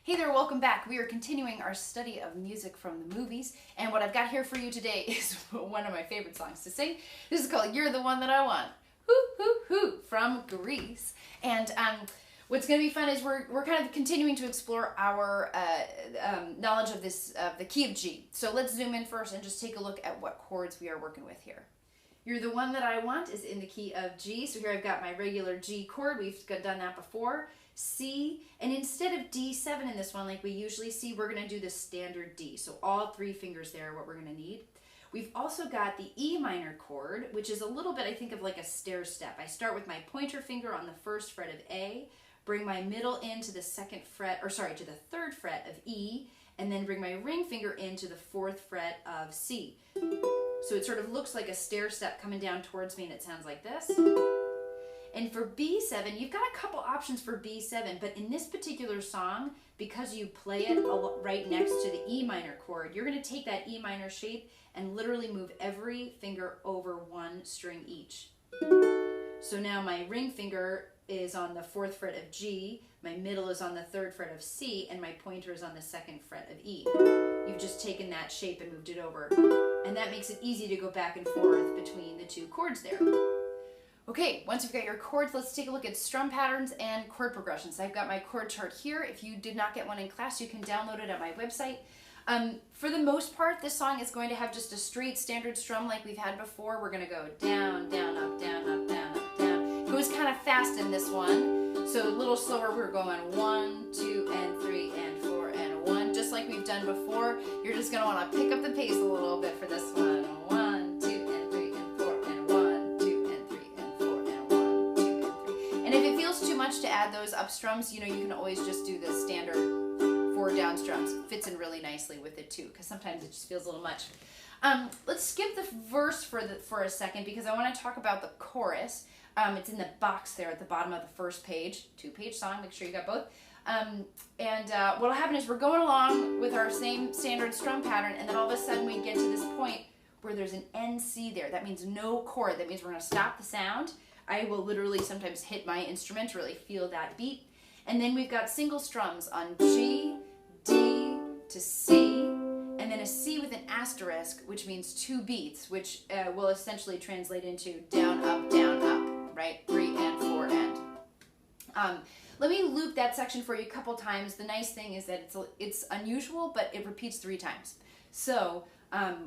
Hey there, welcome back. We are continuing our study of music from the movies, and what I've got here for you today is one of my favorite songs to sing. This is called You're the One That I Want, Hoo Hoo Hoo, from Grease. And what's going to be fun is we're kind of continuing to explore our knowledge of the key of G. So let's zoom in first and just take a look at what chords we are working with here. You're the One That I Want is in the key of G. So here I've got my regular G chord. We've done that before. C, and instead of D7 in this one like we usually see, we're going to do the standard D. So all three fingers there are what we're going to need. We've also got the E minor chord, which is a little bit, I think, of like a stair step. I start with my pointer finger on the first fret of A, bring my middle into the second fret, or sorry, to the third fret of E, and then bring my ring finger into the fourth fret of C. So it sort of looks like a stair step coming down towards me, and it sounds like this. And for B7, you've got a couple options for B7, but in this particular song, because you play it right next to the E minor chord, you're going to take that E minor shape and literally move every finger over one string each. So now my ring finger is on the fourth fret of G, my middle is on the third fret of C, and my pointer is on the second fret of E. You've just taken that shape and moved it over. And that makes it easy to go back and forth between the two chords there. Okay, once you've got your chords, let's take a look at strum patterns and chord progressions. I've got my chord chart here. If you did not get one in class, you can download it at my website. For the most part, this song is going to have just a straight standard strum like we've had before. We're going to go down, down, up, down, up, down, up, down. It goes kind of fast in this one. So a little slower, we're going 1, 2, and 3, and 4, and 1. Just like we've done before, you're just going to want to pick up the pace a little bit for this one. 1, 2, and 3, and 4, and 1, 2, and 3, and 4, and 1, 2, and 3. And if it feels too much to add those up strums, you know, you can always just do the standard 4 down strums. It fits in really nicely with it too, because sometimes it just feels a little much. Let's skip the verse for a second because I want to talk about the chorus. It's in the box there at the bottom of the first page, 2-page song, make sure you got both. What'll happen is we're going along with our same standard strum pattern, and then all of a sudden we get to this point where there's an NC there. That means no chord. That means we're going to stop the sound. I will literally sometimes hit my instrument to really feel that beat. And then we've got single strums on G, D to C, and then a C with an asterisk, which means 2 beats, which will essentially translate into down, up, right? 3 and 4 and. Let me loop that section for you a couple times. The nice thing is that it's unusual, but it repeats 3 times. So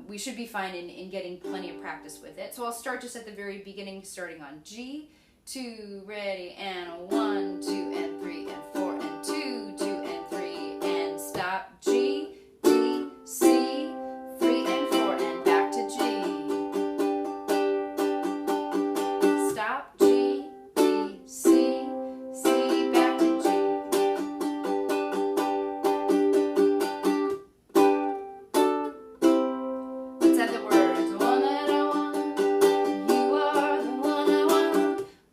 we should be fine in getting plenty of practice with it. So I'll start just at the very beginning, starting on G, 2, ready, and 1, 2, and 3, and 4, and 2, 2, and 3, and stop. G, D, C, 3, and 4, and back to G. Stop, G, D, C, C, back to G. Let's add the words. The one that I want, you are the one I want.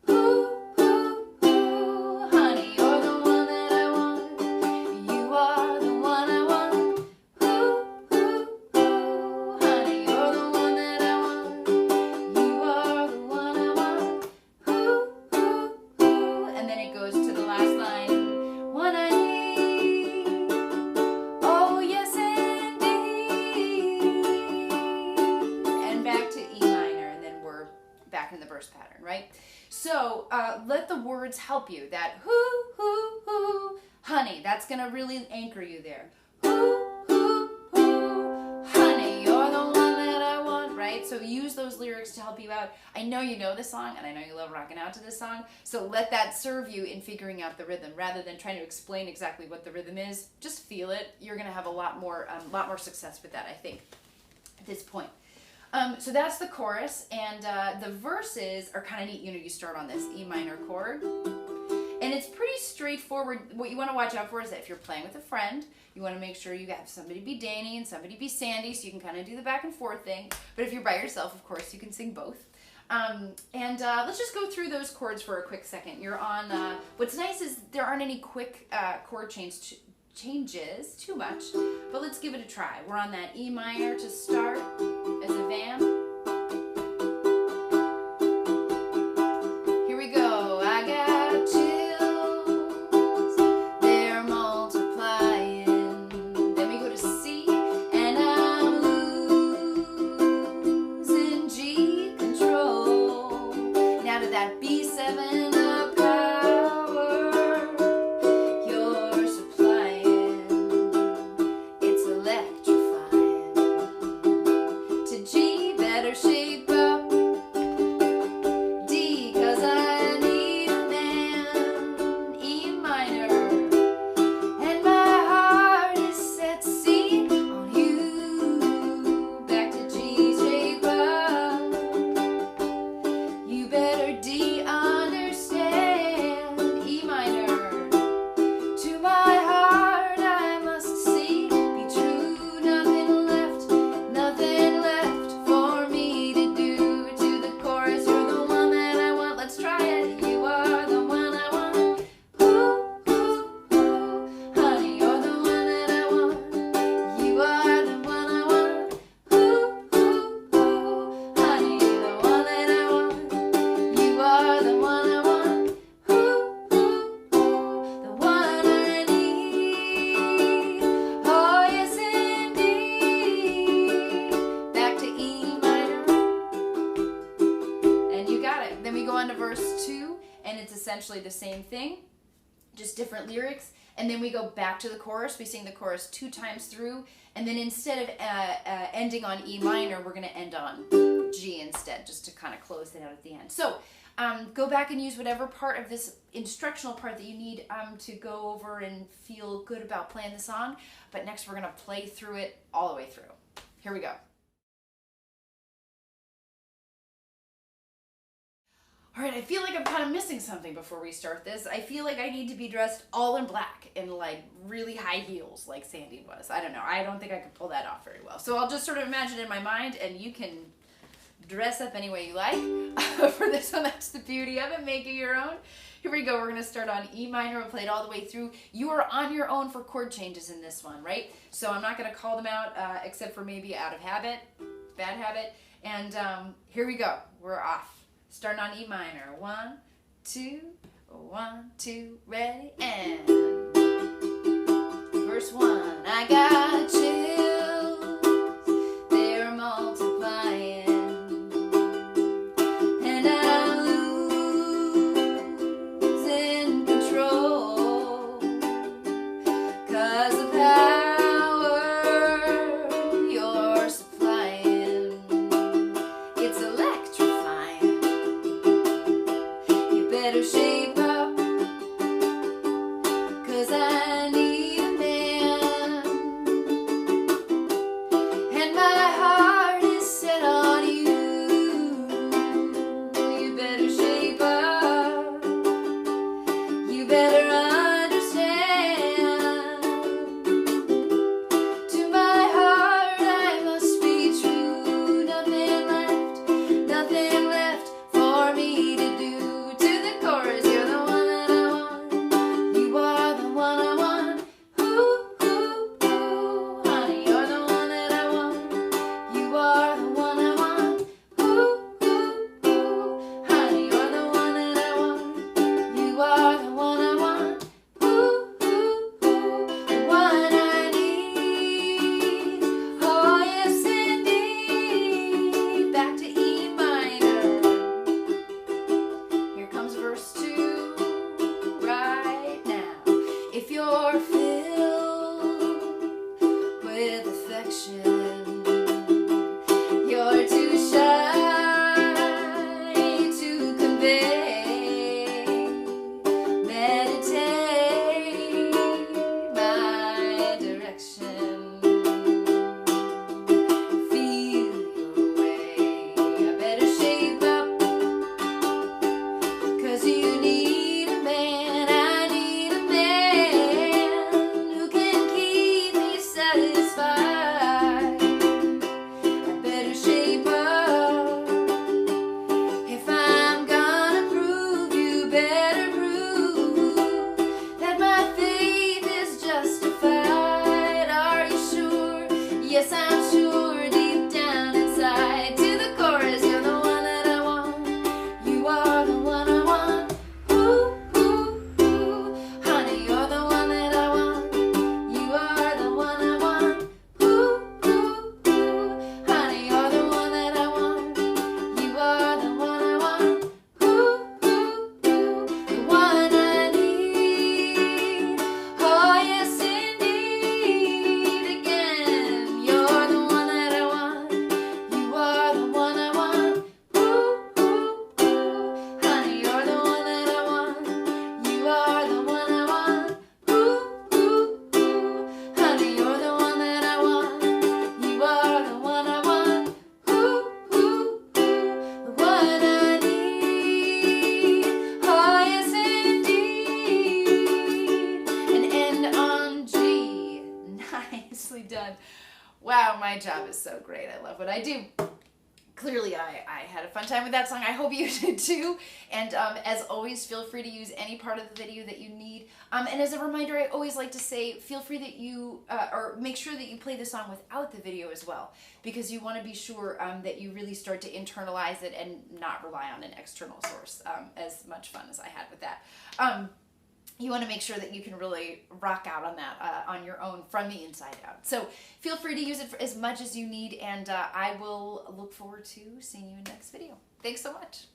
Ooh, ooh, ooh, honey, you're the one that I want. You are the one I want. Ooh, ooh, ooh, honey, you're the one that I want. You are the one I want. Ooh, ooh, ooh, and then it goes to the last line. One I need. Oh yes indeed. And back to E minor, and then we're back in the verse pattern, right? So let the words help you. That hoo, hoo, hoo, honey, that's going to really anchor you there. Hoo, hoo, hoo, honey, you're the one that I want, right? So use those lyrics to help you out. I know you know this song, and I know you love rocking out to this song, so let that serve you in figuring out the rhythm. Rather than trying to explain exactly what the rhythm is, just feel it. You're going to have a lot more success with that, I think, at this point. So that's the chorus, and the verses are kind of neat. You know, you start on this E minor chord, and it's pretty straightforward. What you want to watch out for is that if you're playing with a friend, you want to make sure you have somebody be Danny and somebody be Sandy, so you can kind of do the back and forth thing. But if you're by yourself, of course, you can sing both. Let's just go through those chords for a quick second. You're on, what's nice is there aren't any quick chord changes too much, but let's give it a try. We're on that E minor to start as a vamp. Here we go. I got chills, they're multiplying. B7 a power you're supplying, it's electrifying. To G, better shape up. D, 'cause I need a man. E minor, and my heart is set C on you. Back to G, shape up. You better D, understand. E minor, to my heart I must see. Be true, nothing left for me to do. To the chorus, you're the one that I want. Let's try it. You are the one I want. Ooh, ooh, ooh. Honey, you're the one that I want. You are the one I want. Ooh, ooh, ooh. Honey, you're the one that I want. You are the one I want. Ooh, ooh, ooh. The one I need. Oh, yes, indeed. Back to E minor. And you got it. Then we go on to verse 2, and it's essentially the same thing, just different lyrics. And then we go back to the chorus. We sing the chorus 2 times through, and then instead of ending on E minor, we're going to end on G instead, just to kind of close it out at the end. So go back and use whatever part of this instructional part that you need to go over and feel good about playing the song. But next we're going to play through it all the way through. Here we go. All right, I feel like I'm kind of missing something before we start this. I feel like I need to be dressed all in black in like really high heels like Sandy was. I don't know. I don't think I could pull that off very well. So I'll just sort of imagine in my mind, and you can dress up any way you like. For this one, that's the beauty of it. Make it your own. Here we go. We're going to start on E minor. We'll play it all the way through. You are on your own for chord changes in this one, right? So I'm not going to call them out except for maybe out of habit, bad habit. And here we go. We're off. Starting on E minor. 1, 2, 1, 2, ready, and verse 1. I got chills, they're multiplying, and I'm losing control, 'cause the power you're supplying, it's electrifying. You better shape up, 'cause I need a man, and my heart is set on you. You better shape up, you better understand. To my heart I must be true. Nothing left for me to do. To the chorus, you're the one that I want. You are the one I want. Ooh, ooh, ooh. Honey, you're the one that I want. You are the one I want. Ooh, ooh, ooh. Honey, you're the one that I want. You are the one I want. Ooh, ooh, ooh. The one I need. Oh, yes, indeed. Back to E minor. Here comes verse 2 right now. If you're filled with affection, you're too shy to convey. Meditate my direction. Feel your way. I better shape up, 'cause you need a man. I need a man who can keep me satisfied. I better shape up. If I'm gonna prove, you better prove that my faith is justified. Are you sure? Yes, I'm sure, deep down inside. To the chorus, you're the one that I want. You are the one I want. Ooh, ooh, ooh. Honey, you're the one that I want. You are the one I want. Ooh, ooh, ooh. Honey, you're the one that I want. You are the one I want. Ooh, ooh, Wow, my job is so great. I love what I do. Clearly, I had a fun time with that song. I hope you did too. And as always, feel free to use any part of the video that you need. And as a reminder, I always like to say, feel free that you, or make sure that you play the song without the video as well, because you want to be sure that you really start to internalize it and not rely on an external source, as much fun as I had with that. You want to make sure that you can really rock out on that on your own from the inside out. So feel free to use it for as much as you need, and I will look forward to seeing you in the next video. Thanks so much.